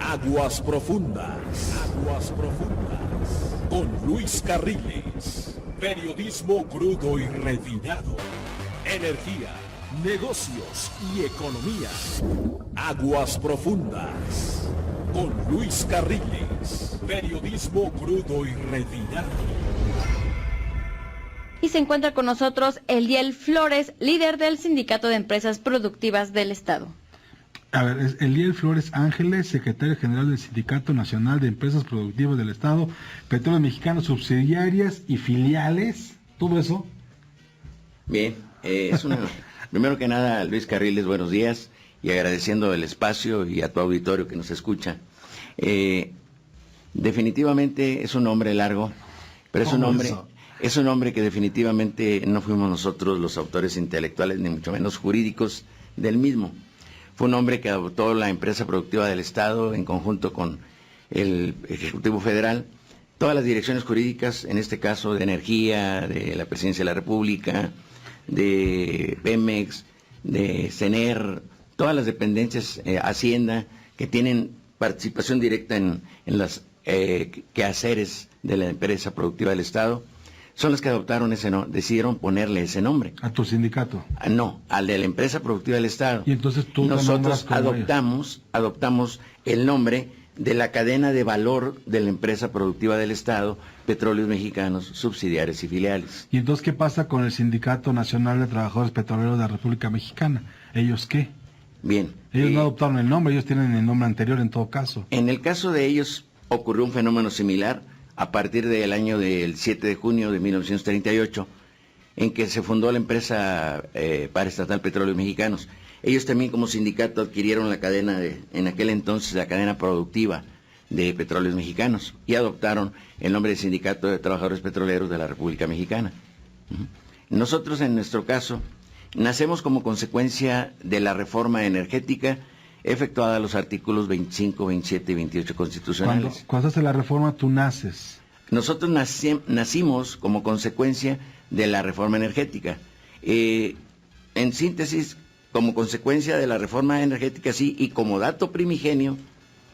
Aguas Profundas. Aguas Profundas. Con Luis Carriles. Periodismo crudo y refinado. Energía, negocios y economía. Aguas Profundas. Con Luis Carriles. Periodismo crudo y refinado. Y se encuentra con nosotros Eliel Flores, líder del Sindicato de Empresas Productivas del Estado. A ver, es Eliel Flores Ángeles, secretario general del Sindicato Nacional de Empresas Productivas del Estado, Petróleos Mexicanos, subsidiarias y filiales, todo eso. Bien, primero que nada, Luis Carriles, buenos días, y agradeciendo el espacio y a tu auditorio que nos escucha. Definitivamente es un nombre largo, pero es un nombre que definitivamente no fuimos nosotros los autores intelectuales, ni mucho menos jurídicos del mismo. Fue un nombre que adoptó la empresa productiva del Estado en conjunto con el Ejecutivo Federal, todas las direcciones jurídicas, en este caso de Energía, de la Presidencia de la República, de Pemex, de CENER, todas las dependencias, Hacienda, que tienen participación directa en las quehaceres de la empresa productiva del Estado, son las que adoptaron decidieron ponerle ese nombre. ¿A tu sindicato? No, al de la empresa productiva del Estado. Y entonces nosotros adoptamos el nombre de la cadena de valor de la empresa productiva del Estado, Petróleos Mexicanos, subsidiarias y filiales. ¿Y entonces qué pasa con el Sindicato Nacional de Trabajadores Petroleros de la República Mexicana? ¿Ellos qué? Bien. Ellos no adoptaron el nombre, ellos tienen el nombre anterior en todo caso. En el caso de ellos ocurrió un fenómeno similar a partir del año del 7 de junio de 1938, en que se fundó la empresa paraestatal Petróleos Mexicanos. Ellos también como sindicato adquirieron la cadena, en aquel entonces, la cadena productiva de Petróleos Mexicanos, y adoptaron el nombre de Sindicato de Trabajadores Petroleros de la República Mexicana. Nosotros, en nuestro caso, nacemos como consecuencia de la reforma energética efectuada a los artículos 25, 27 y 28 constitucionales. Cuando hace la reforma, tú naces. Nosotros nacimos como consecuencia de la reforma energética. En síntesis, como consecuencia de la reforma energética, sí, y como dato primigenio,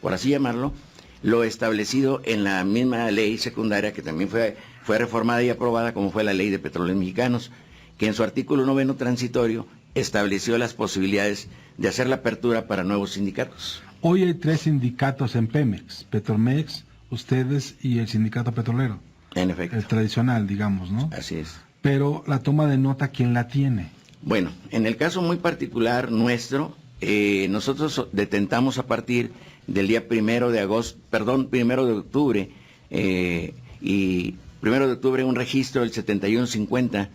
por así llamarlo, lo establecido en la misma ley secundaria, que también fue reformada y aprobada, como fue la Ley de Petróleos Mexicanos, que en su artículo 9 transitorio estableció las posibilidades de hacer la apertura para nuevos sindicatos. Hoy hay 3 sindicatos en Pemex: Petromex, ustedes y el sindicato petrolero. En efecto. El tradicional, digamos, ¿no? Así es. Pero la toma de nota, ¿quién la tiene? Bueno, en el caso muy particular nuestro, nosotros detentamos a partir del día 1 de octubre, y 1 de octubre un registro del 7150,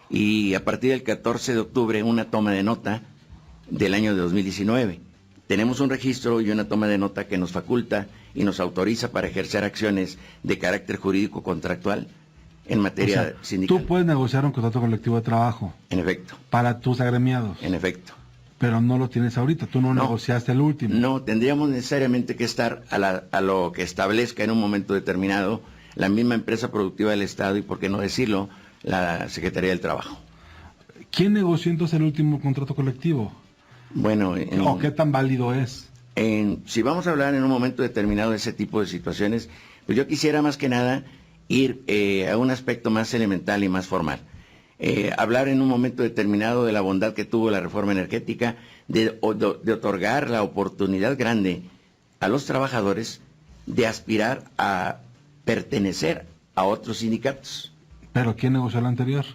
y a partir del 14 de octubre una toma de nota del año de 2019. Tenemos un registro y una toma de nota que nos faculta y nos autoriza para ejercer acciones de carácter jurídico contractual en materia sindical. Tú puedes negociar un contrato colectivo de trabajo. En efecto. Para tus agremiados. En efecto. Pero no lo tienes ahorita, tú no negociaste el último. No, tendríamos necesariamente que estar a lo que establezca en un momento determinado la misma empresa productiva del Estado y, por qué no decirlo, la Secretaría del Trabajo. ¿Quién negoció entonces el último contrato colectivo? Bueno, ¿O qué tan válido es? Si vamos a hablar en un momento determinado de ese tipo de situaciones, pues yo quisiera más que nada ir a un aspecto más elemental y más formal. Hablar en un momento determinado de la bondad que tuvo la reforma energética de otorgar la oportunidad grande a los trabajadores de aspirar a pertenecer a otros sindicatos. ¿Pero quién negoció el anterior?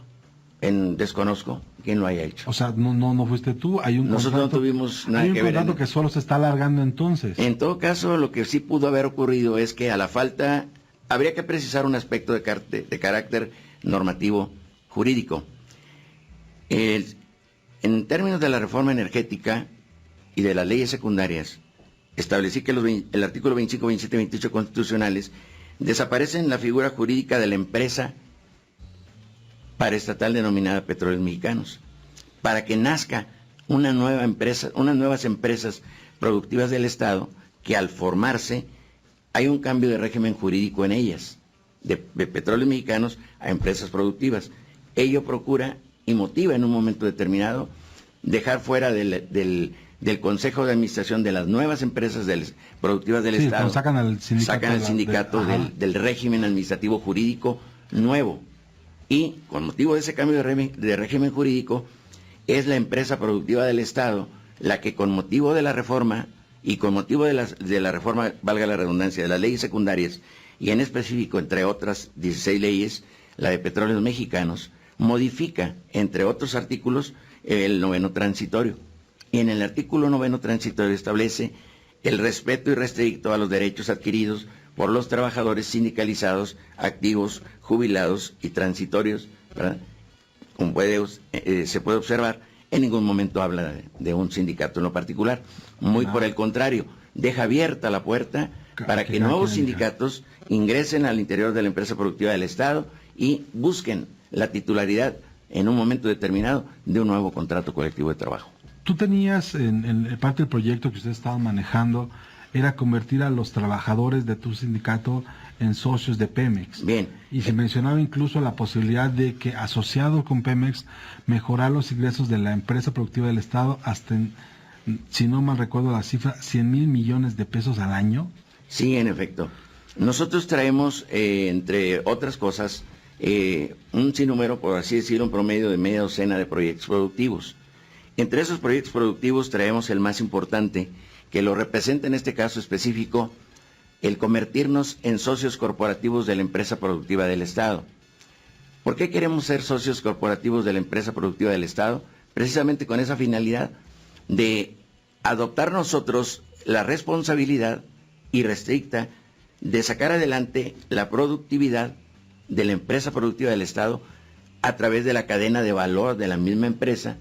Desconozco quién lo haya hecho. O sea, no fuiste tú. Nosotros no tuvimos nada que ver. Hay un contrato que solo se está alargando entonces. En todo caso, lo que sí pudo haber ocurrido es que a la falta, habría que precisar un aspecto de carácter normativo jurídico. En términos de la reforma energética y de las leyes secundarias, establecí que el artículo 25, 27 y 28 constitucionales desaparecen la figura jurídica de la empresa paraestatal denominada Petróleos Mexicanos, para que nazca una nueva empresa, unas nuevas empresas productivas del Estado, que al formarse hay un cambio de régimen jurídico en ellas, de Petróleos Mexicanos a empresas productivas. Ello procura y motiva en un momento determinado dejar fuera del del Consejo de Administración de las nuevas empresas productivas del Estado. Sacan al sindicato del régimen administrativo jurídico nuevo. Y con motivo de ese cambio de régimen jurídico, es la empresa productiva del Estado la que con motivo de la reforma y con motivo de la reforma, valga la redundancia, de las leyes secundarias, y en específico, entre otras 16 leyes, la de Petróleos Mexicanos, modifica, entre otros artículos, el 9º transitorio. Y en el artículo 9º transitorio establece el respeto irrestricto a los derechos adquiridos por los trabajadores sindicalizados, activos, jubilados y transitorios, ¿verdad? Como se puede observar, en ningún momento habla de un sindicato en lo particular. Muy por el contrario, deja abierta la puerta para que nuevos sindicatos ingresen al interior de la empresa productiva del Estado y busquen la titularidad en un momento determinado de un nuevo contrato colectivo de trabajo. Tú tenías, en parte del proyecto que ustedes estaban manejando, era convertir a los trabajadores de tu sindicato en socios de Pemex. Bien. Y se mencionaba incluso la posibilidad de que, asociado con Pemex, mejorar los ingresos de la empresa productiva del Estado hasta, si no mal recuerdo la cifra, 100,000 millones de pesos al año. Sí, en efecto. Nosotros traemos, entre otras cosas, un sinnúmero, por así decirlo, un promedio de media docena de proyectos productivos. Entre esos proyectos productivos traemos el más importante, que lo representa en este caso específico, el convertirnos en socios corporativos de la empresa productiva del Estado. ¿Por qué queremos ser socios corporativos de la empresa productiva del Estado? Precisamente con esa finalidad de adoptar nosotros la responsabilidad irrestricta de sacar adelante la productividad de la empresa productiva del Estado a través de la cadena de valor de la misma empresa,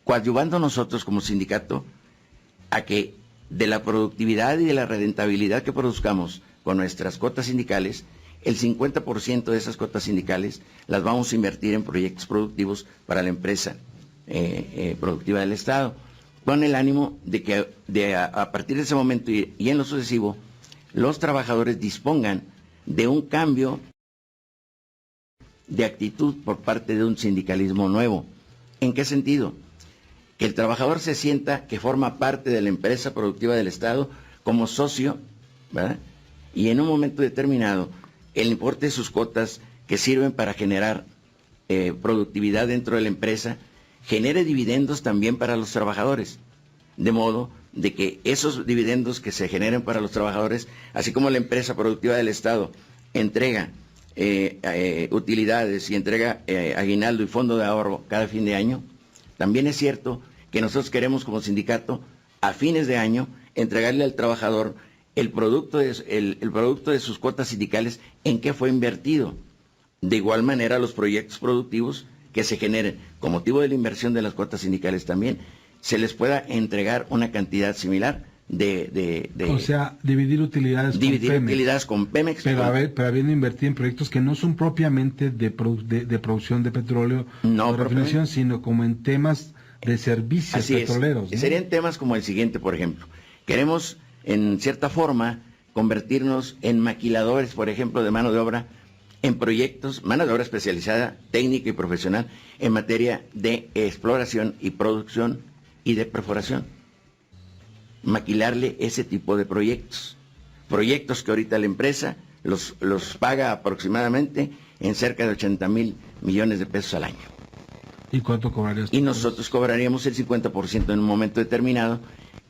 coadyuvando nosotros como sindicato a que de la productividad y de la rentabilidad que produzcamos con nuestras cuotas sindicales, el 50% de esas cuotas sindicales las vamos a invertir en proyectos productivos para la empresa productiva del Estado, con el ánimo de que a partir de ese momento y en lo sucesivo, los trabajadores dispongan de un cambio de actitud por parte de un sindicalismo nuevo. ¿En qué sentido? Que el trabajador se sienta que forma parte de la empresa productiva del Estado como socio, ¿verdad? Y en un momento determinado, el importe de sus cuotas que sirven para generar productividad dentro de la empresa, genere dividendos también para los trabajadores. De modo de que esos dividendos que se generen para los trabajadores, así como la empresa productiva del Estado entrega utilidades y entrega aguinaldo y fondo de ahorro cada fin de año, también es cierto que nosotros queremos como sindicato a fines de año entregarle al trabajador el producto de sus cuotas sindicales en qué fue invertido. De igual manera los proyectos productivos que se generen con motivo de la inversión de las cuotas sindicales también se les pueda entregar una cantidad similar o sea, dividir utilidades con Pemex. Pero habiendo invertido en proyectos que no son propiamente de producción de petróleo, no de refinación, sino como en temas de servicios petroleros. ¿No? Serían temas como el siguiente, por ejemplo. Queremos, en cierta forma, convertirnos en maquiladores, por ejemplo, de mano de obra, en proyectos, mano de obra especializada, técnica y profesional, en materia de exploración y producción y de perforación. Maquilarle ese tipo de proyectos. Proyectos que ahorita la empresa los paga aproximadamente en cerca de 80,000 millones de pesos al año. ¿Y cuánto cobrarías? Y nosotros cobraríamos el 50% en un momento determinado,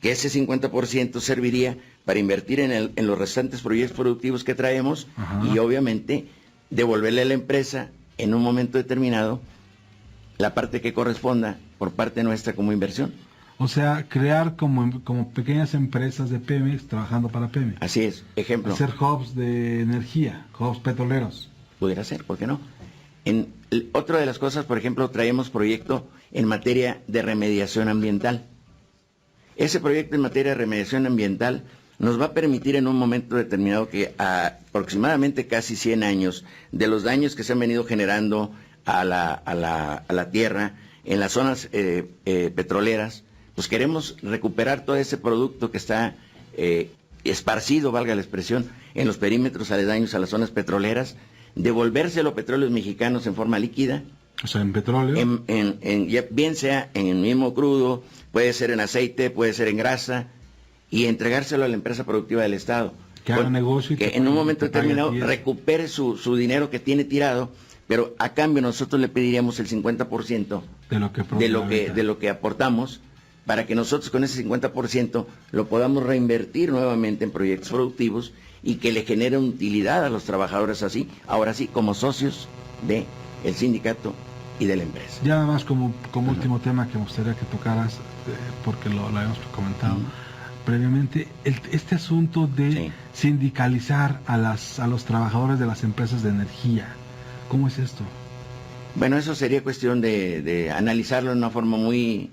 que ese 50% serviría para invertir en los restantes proyectos productivos que traemos. Ajá. Y obviamente devolverle a la empresa en un momento determinado la parte que corresponda por parte nuestra como inversión. O sea, crear como pequeñas empresas de Pemex trabajando para Pemex. Así es, ejemplo. Hacer hubs de energía, hubs petroleros. Pudiera ser, ¿por qué no? Otra de las cosas, por ejemplo, traemos proyecto en materia de remediación ambiental. Ese proyecto en materia de remediación ambiental nos va a permitir en un momento determinado que a aproximadamente casi 100 años de los daños que se han venido generando a la tierra en las zonas petroleras, pues queremos recuperar todo ese producto que está esparcido, valga la expresión, en los perímetros aledaños a las zonas petroleras, devolvérselo a Petróleos Mexicanos en forma líquida. O sea, en petróleo. Bien sea en el mismo crudo, puede ser en aceite, puede ser en grasa, y entregárselo a la empresa productiva del Estado. Que haga negocio y que te en un pague, momento te pague determinado a ti. recupere su dinero que tiene tirado, pero a cambio nosotros le pediríamos el 50% de lo que aportamos, para que nosotros con ese 50% lo podamos reinvertir nuevamente en proyectos productivos y que le genere utilidad a los trabajadores, así, ahora sí, como socios del sindicato y de la empresa. Ya nada más como último tema que me gustaría que tocaras, porque lo habíamos comentado previamente, este asunto de sindicalizar a los trabajadores de las empresas de energía. ¿Cómo es esto? Bueno, eso sería cuestión de analizarlo de una forma muy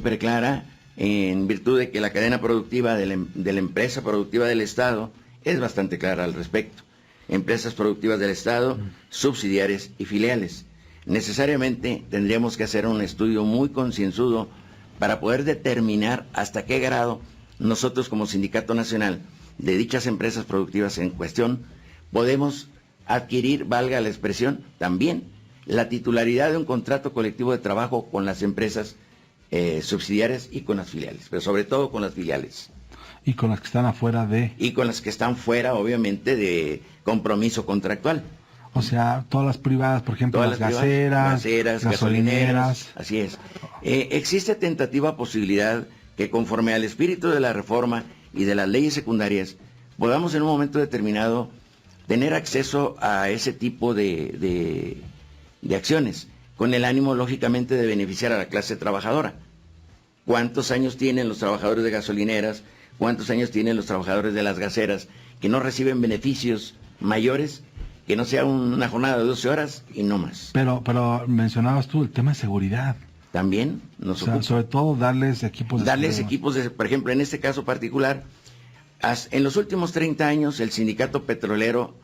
preclara, en virtud de que la cadena productiva de la empresa productiva del Estado es bastante clara al respecto. Empresas productivas del Estado, subsidiarias y filiales. Necesariamente tendríamos que hacer un estudio muy concienzudo para poder determinar hasta qué grado nosotros como Sindicato Nacional de dichas empresas productivas en cuestión podemos adquirir, valga la expresión, también la titularidad de un contrato colectivo de trabajo con las empresas subsidiarias y con las filiales, pero sobre todo con las filiales. Y con las que están afuera de... Y con las que están fuera, obviamente, de compromiso contractual. O sea, todas las privadas, por ejemplo, todas las gaseras, gasolineras. Así es. Existe tentativa posibilidad que conforme al espíritu de la reforma y de las leyes secundarias, podamos en un momento determinado tener acceso a ese tipo de acciones, con el ánimo, lógicamente, de beneficiar a la clase trabajadora. ¿Cuántos años tienen los trabajadores de gasolineras? ¿Cuántos años tienen los trabajadores de las gaseras que no reciben beneficios mayores que no sea una jornada de 12 horas y no más? Pero mencionabas tú el tema de seguridad. También nos ocupa. Sobre todo darles equipos de por ejemplo, en este caso particular, en los últimos 30 años el sindicato petrolero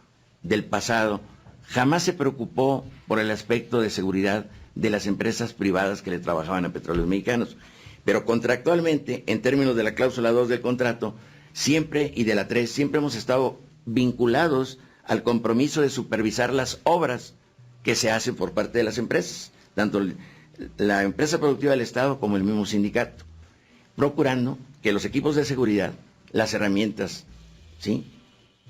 del pasado jamás se preocupó por el aspecto de seguridad de las empresas privadas que le trabajaban a Petróleos Mexicanos. Pero contractualmente, en términos de la cláusula 2 del contrato, siempre, y de la 3, siempre hemos estado vinculados al compromiso de supervisar las obras que se hacen por parte de las empresas, tanto la empresa productiva del Estado como el mismo sindicato, procurando que los equipos de seguridad, las herramientas, ¿sí?,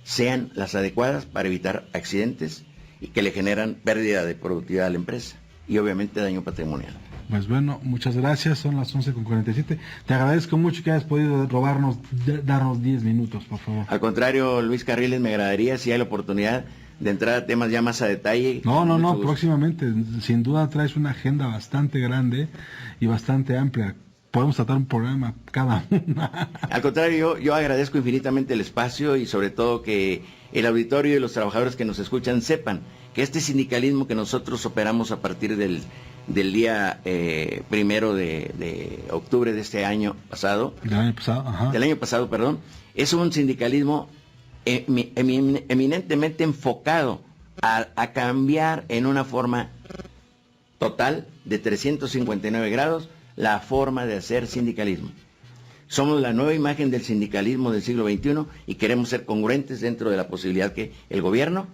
sean las adecuadas para evitar accidentes y que le generan pérdida de productividad a la empresa y obviamente daño patrimonial. Pues bueno, muchas gracias, son las 11:47. Te agradezco mucho que hayas podido darnos 10 minutos, por favor. Al contrario, Luis Carriles, me agradaría, si hay la oportunidad, de entrar a temas ya más a detalle. No, próximamente. Sin duda traes una agenda bastante grande y bastante amplia. Podemos tratar un programa cada una. Al contrario, yo agradezco infinitamente el espacio y sobre todo que el auditorio y los trabajadores que nos escuchan sepan que este sindicalismo que nosotros operamos a partir del día 1 de octubre de este año pasado. Del año pasado, ajá. Del año pasado, perdón. Es un sindicalismo eminentemente enfocado a cambiar en una forma total de 359 grados la forma de hacer sindicalismo. Somos la nueva imagen del sindicalismo del siglo XXI y queremos ser congruentes dentro de la posibilidad que el gobierno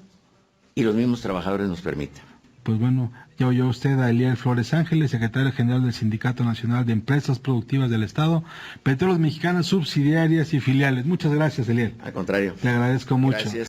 y los mismos trabajadores nos permitan. Pues bueno, ya oyó usted a Eliel Flores Ángeles, secretario general del Sindicato Nacional de Empresas Productivas del Estado, Petróleos Mexicanos, subsidiarias y filiales. Muchas gracias, Eliel. Al contrario. Te agradezco mucho. Gracias.